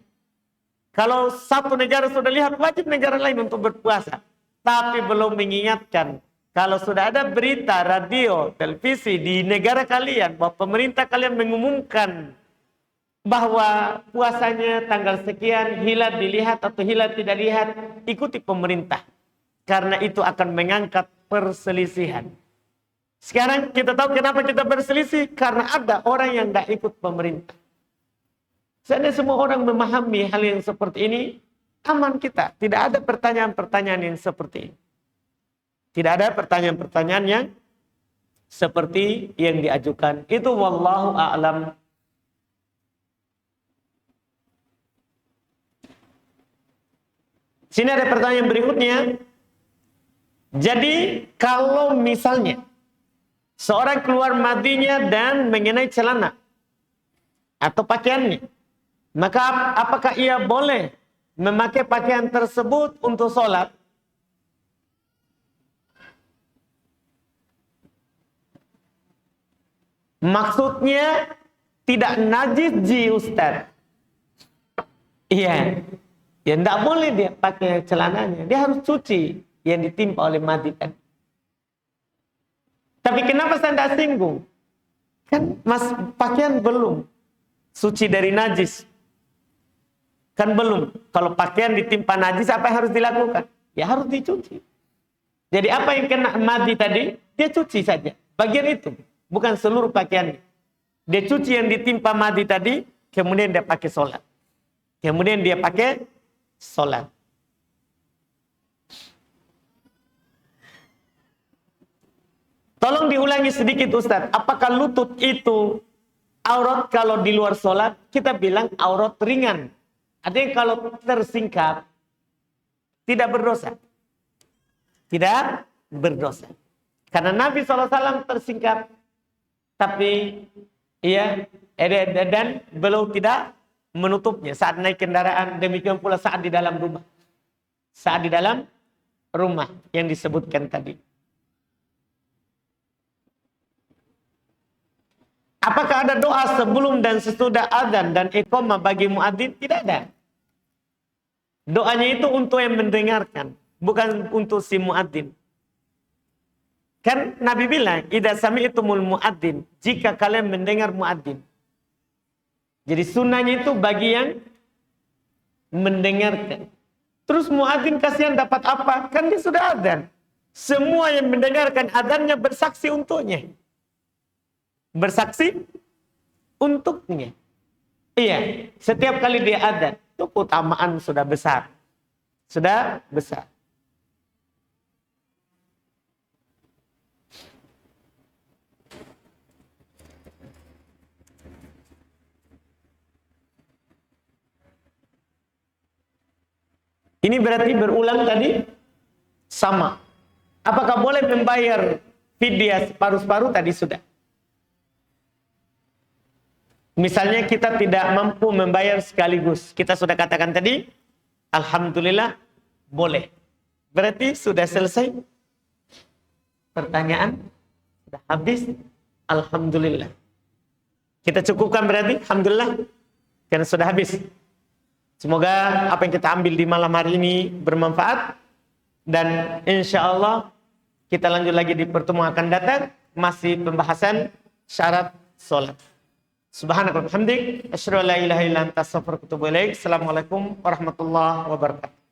Kalau satu negara sudah lihat, wajib negara lain untuk berpuasa. Tapi belum mengingatkan. Kalau sudah ada berita, radio, televisi di negara kalian, bahwa pemerintah kalian mengumumkan bahwa puasanya tanggal sekian, hilal dilihat atau hilal tidak lihat, ikuti pemerintah. Karena itu akan mengangkat perselisihan. Sekarang kita tahu kenapa kita berselisih, karena ada orang yang tidak ikut pemerintah. Seandainya semua orang memahami hal yang seperti ini, aman kita. Tidak ada pertanyaan-pertanyaan yang seperti ini. Tidak ada pertanyaan-pertanyaan yang seperti yang diajukan. Itu wallahu a'lam. Sini ada pertanyaan berikutnya. Jadi kalau misalnya seorang keluar madinya dan mengenai celana atau pakaiannya, maka apakah ia boleh memakai pakaian tersebut untuk sholat? Maksudnya tidak najis Ustaz. Iya. Ya tidak boleh dia pakai celananya. Dia harus cuci yang ditimpa oleh madi kan. Tapi kenapa saya tidak singgung? Kan pakaian belum suci dari najis. Kan belum. Kalau pakaian ditimpa najis, apa yang harus dilakukan? Ya harus dicuci. Jadi apa yang kena madi tadi, dia cuci saja. Bagian itu. Bukan seluruh pakaiannya. Dia cuci yang ditimpa madi tadi, kemudian dia pakai sholat. Kemudian dia pakai sholat. Tolong diulangi sedikit Ustaz. Apakah lutut itu aurat kalau di luar sholat? Kita bilang aurat ringan. Artinya kalau tersingkap, tidak berdosa. Tidak berdosa. Karena Nabi SAW tersingkap. Tapi dan beliau tidak menutupnya saat naik kendaraan, demikian pula saat di dalam rumah. Saat di dalam rumah yang disebutkan tadi. Apakah ada doa sebelum dan sesudah azan dan iqamah bagi muadzin? Tidak ada. Doanya itu untuk yang mendengarkan, bukan untuk si muadzin. Kan Nabi bilang, idza sami'tumul muadzin, jika kalian mendengar muadzin. Jadi sunnahnya itu bagi yang mendengarkan. Terus muadzin kasihan dapat apa? Kan dia sudah adzan. Semua yang mendengarkan adzannya bersaksi untuknya. Bersaksi untuknya. Iya, setiap kali dia adzan, itu keutamaan sudah besar. Sudah besar. Ini berarti berulang tadi sama. Apakah boleh membayar fidyah separuh-separuh? Tadi sudah. Misalnya kita tidak mampu membayar sekaligus. Kita sudah katakan tadi, alhamdulillah boleh. Berarti sudah selesai pertanyaan. Sudah habis. Alhamdulillah. Kita cukupkan berarti, alhamdulillah. Karena sudah habis. Semoga apa yang kita ambil di malam hari ini bermanfaat. Dan insya Allah kita lanjut lagi di pertemuan akan datang. Masih pembahasan syarat sholat. Subhanakallahumma wa bihamdik, asyhadu an la ilaha illa anta, astaghfiruka wa atubu ilaik. Assalamualaikum warahmatullahi wabarakatuh.